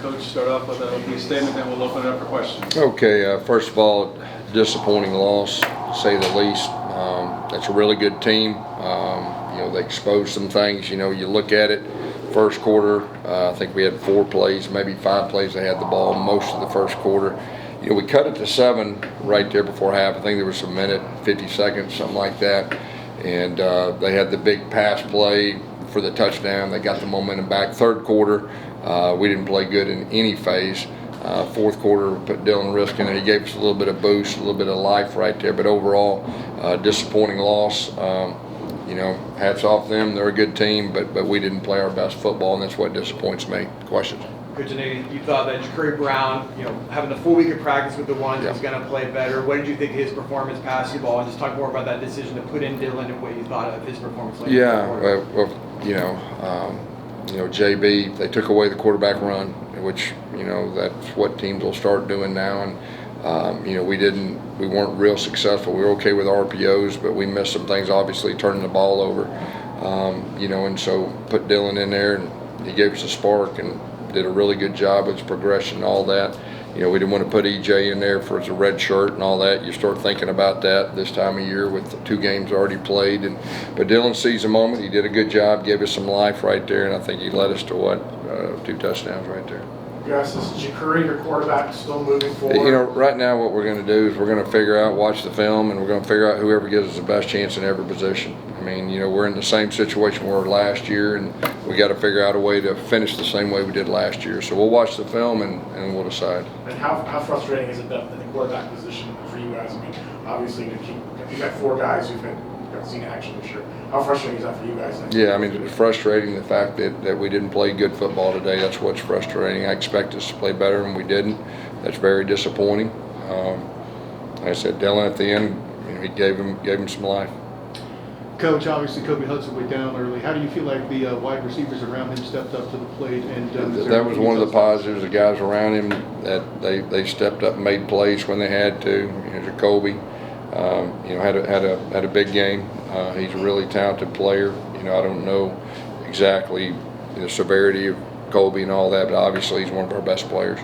Coach, start off with a opening statement, then we'll open it up for questions. Okay, first of all, disappointing loss, to say the least. That's a really good team. They exposed some things. You look at it, first quarter, I think we had 4 plays, maybe 5 plays they had the ball most of the first quarter. We cut it to 7 right there before half. I think there was a minute, 50 seconds, something like that. And they had the big pass play for the touchdown. They got the momentum back. Third quarter, we didn't play good in any phase. Fourth quarter, put Dylan Risk in it. He gave us a little bit of boost, a little bit of life right there. But overall, disappointing loss. Hats off them. They're a good team, but we didn't play our best football, and that's what disappoints me. Questions? Coach, you thought that Ja'Cory Brown, having the full week of practice with the ones, was going to play better. What did you think of his performance passing the ball? And just talk more about that decision to put in Dylan and what you thought of his performance. JB, they took away the quarterback run, which that's what teams will start doing now. And we weren't real successful. We were okay with RPOs, but we missed some things. Obviously, turning the ball over. And so put Dylan in there, and he gave us a spark and did a really good job with his progression and all that. We didn't want to put EJ in there for his red shirt and all that. You start thinking about that this time of year with the 2 games already played. But Dylan seized the moment. He did a good job, gave us some life right there, and I think he led us to 2 touchdowns right there. Yes, is Ja'Cory, your quarterback, still moving forward? Right now what we're going to do is we're going to figure out, watch the film, and we're going to figure out whoever gives us the best chance in every position. We're in the same situation we were last year, and we got to figure out a way to finish the same way we did last year. So we'll watch the film and we'll decide. And how frustrating is it that in the quarterback position for you guys? Obviously you've got 4 guys who've seen action this year. How frustrating is that for you guys? Yeah, it's frustrating the fact that we didn't play good football today. That's what's frustrating. I expect us to play better, and we didn't. That's very disappointing. Like I said, Dylan at the end, he gave him some life. Coach, obviously Kobe Hudson went down early. How do you feel like the wide receivers around him stepped up to the plate? And that was one of the positives. The guys around him, that they stepped up and made plays when they had to. Jacoby, had a big game. He's a really talented player. I don't know exactly the severity of Colby and all that, but obviously he's one of our best players.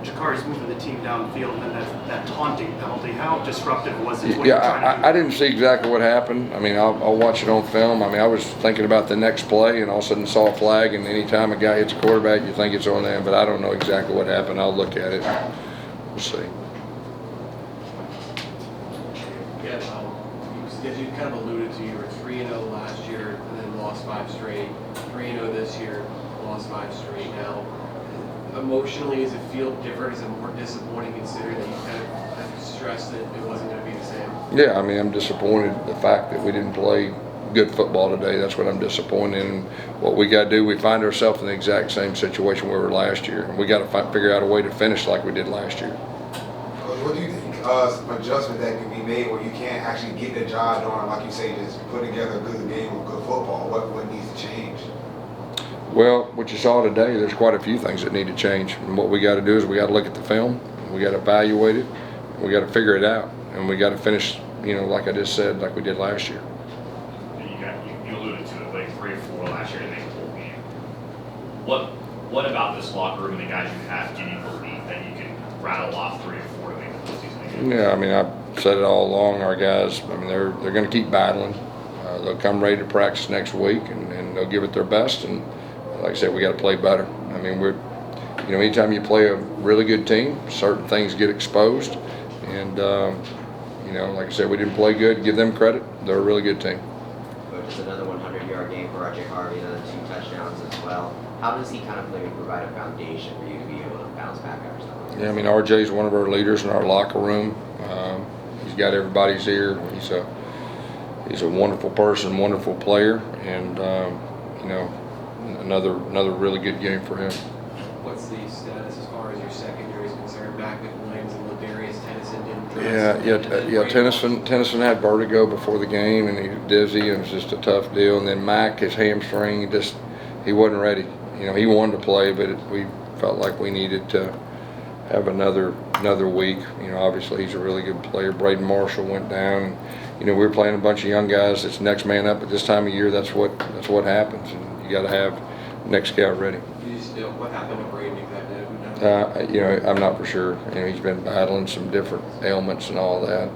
Ja'Cory's moving the team downfield, and that taunting penalty, how disruptive was it? I didn't see exactly what happened. I'll watch it on film. I was thinking about the next play, and all of a sudden saw a flag, and anytime a guy hits a quarterback, you think it's on them, but I don't know exactly what happened. I'll look at it. We'll see. As you kind of alluded to, you were 3-0 last year and then lost 5 straight. 3-0 this year, lost 5 straight now. Emotionally, does it feel different? Is it more disappointing considering that you kind of stressed that it wasn't going to be the same? Yeah, I'm disappointed the fact that we didn't play good football today. That's what I'm disappointed in. What we got to do, we find ourselves in the exact same situation we were last year. And we got to figure out a way to finish like we did last year. What do you think some adjustment that can be made where you can't actually get the job done, like you say, just put together a good game of good football? What needs to change? Well, what you saw today, there's quite a few things that need to change. And what we got to do is we got to look at the film, we got to evaluate it, we got to figure it out, and we got to finish, like I just said, like we did last year. You alluded to it, like 3 or 4 last year in the whole game. What about this locker room and the guys you have give you believe that you can rattle off 3 or 4 to make the postseason game? Yeah, I've said it all along. Our guys, they're going to keep battling. They'll come ready to practice next week, and they'll give it their best. And like I said, we got to play better. Anytime you play a really good team, certain things get exposed. And, like I said, we didn't play good. Give them credit. They're a really good team. But it's another 100-yard game for RJ Harvey, another 2 touchdowns as well. How does he kind of maybe provide a foundation for you to be able to bounce back after something? Yeah, RJ's one of our leaders in our locker room. He's got everybody's ear. He's a wonderful person, wonderful player, and another really good game for him. What's the status as far as your secondary is concerned? Back with Williams and Ladarius, Tennyson didn't dress. Tennyson had vertigo before the game, and he was dizzy, and it was just a tough deal. And then Mac, his hamstring, he wasn't ready. He wanted to play, but we felt like we needed to have another week. Obviously he's a really good player. Braden Marshall went down. We were playing a bunch of young guys. It's next man up at this time of year. That's what happens, and you got to have next guy ready. You what happened to Brady that day? Who knows? You know, I'm not for sure. You know, he's been battling some different ailments and all that.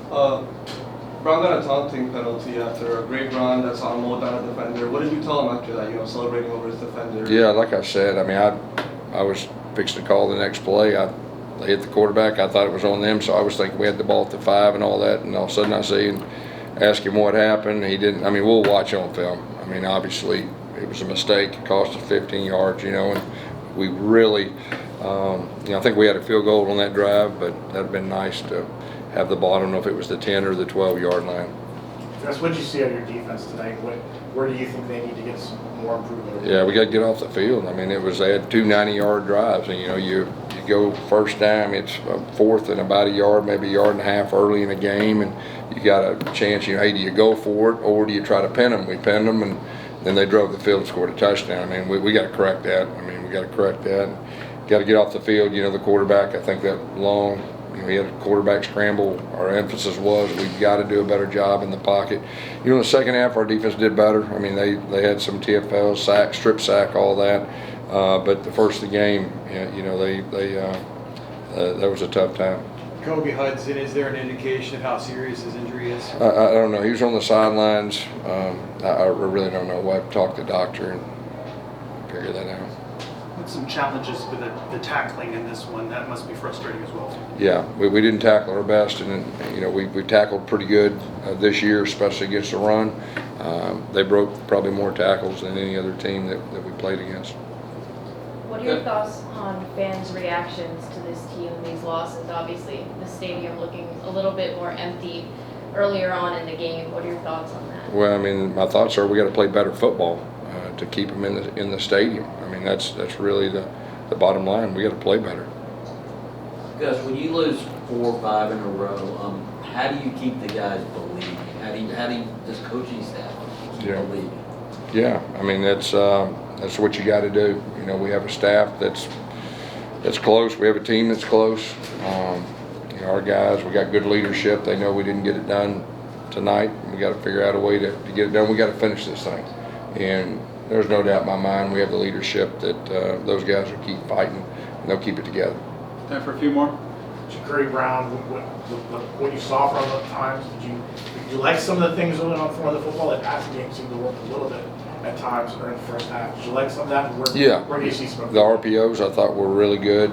Brown got a taunting penalty after a great run that's on mowed down a defender. What did you tell him after that, you know, celebrating over his defender? Yeah, like I said, I mean, I was fixing to call the next play. They hit the quarterback. I thought it was on them, so I was thinking we had the ball at the 5 and all that, and all of a sudden I see and ask him what happened. He didn't. I mean, we'll watch on film. I mean, obviously it was a mistake. It cost us 15 yards, you know, and we really, you know, I think we had a field goal on that drive, but that'd have been nice to have the ball. I don't know if it was the 10 or the 12-yard line. Gus, what did you see out of your defense tonight? Where do you think they need to get some more improvement? Yeah, we got to get off the field. I mean, they had 2 90-yard drives, and you know, you go first time, it's fourth and about a yard, maybe a yard and a half early in the game, and you got a chance. You know, hey, do you go for it or do you try to pin them? We pinned them, and then they drove the field and scored a touchdown. I mean, we got to correct that. I mean, we got to correct that. Got to get off the field. You know, the quarterback. I think that long. You know, he had a quarterback scramble. Our emphasis was we've got to do a better job in the pocket. You know, in the second half, our defense did better. I mean, they had some TFL, sack, strip sack, all that. But the first of the game, you know, that was a tough time. Kobe Hudson, is there an indication of how serious his injury is? I don't know. He was on the sidelines. I really don't know. We'll have to talk to the doctor and figure that out. Some challenges with the tackling in this one. That must be frustrating as well. Yeah, we didn't tackle our best, and you know, we tackled pretty good this year, especially against the run. They broke probably more tackles than any other team that we played against. What are your thoughts on fans' reactions to this team and these losses? Obviously, the stadium looking a little bit more empty earlier on in the game. What are your thoughts on that? Well, I mean, my thoughts are we got to play better football to keep them in the stadium. I mean, that's really the bottom line. We got to play better. Gus, when you lose 4 or 5 in a row, how do you keep the guys believing? How do this coaching staff keep believing? Yeah, I mean that's what you got to do. You know, we have a staff that's close. We have a team that's close. You know, our guys, we got good leadership. They know we didn't get it done tonight. We got to figure out a way to get it done. We got to finish this thing, and there's no doubt in my mind we have the leadership that those guys will keep fighting and they'll keep it together. Time for a few more. Ja'Cory Brown, what you saw from him at times, did you like some of the things going on for the football? That passing game seemed to work a little bit at times during the first half. Did you like some of that? Where do you see some? The RPOs I thought were really good.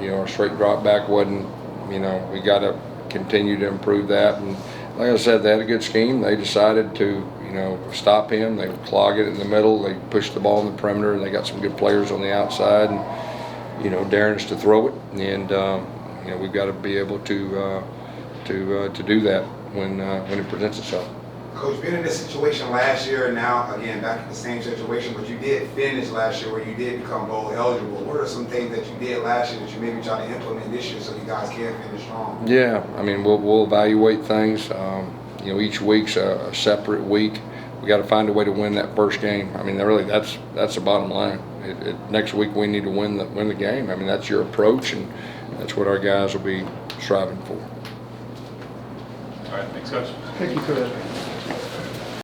You know, our straight drop back wasn't. You know, we got to continue to improve that. And like I said, they had a good scheme. They decided to, you know, stop him. They would clog it in the middle. They pushed the ball in the perimeter, and they got some good players on the outside. And you know, daring us to throw it, and you know, we've got to be able to do that when it presents itself. Coach, been in this situation last year and now again back in the same situation, but you did finish last year where you did become bowl eligible. What are some things that you did last year that you maybe try to implement this year so you guys can finish strong? Yeah, I mean we'll evaluate things. You know, each week's a separate week. We got to find a way to win that first game. I mean, really, that's the bottom line. Next week we need to win the game. I mean, that's your approach, and that's what our guys will be striving for. All right, thanks, Coach. Thank you, Coach.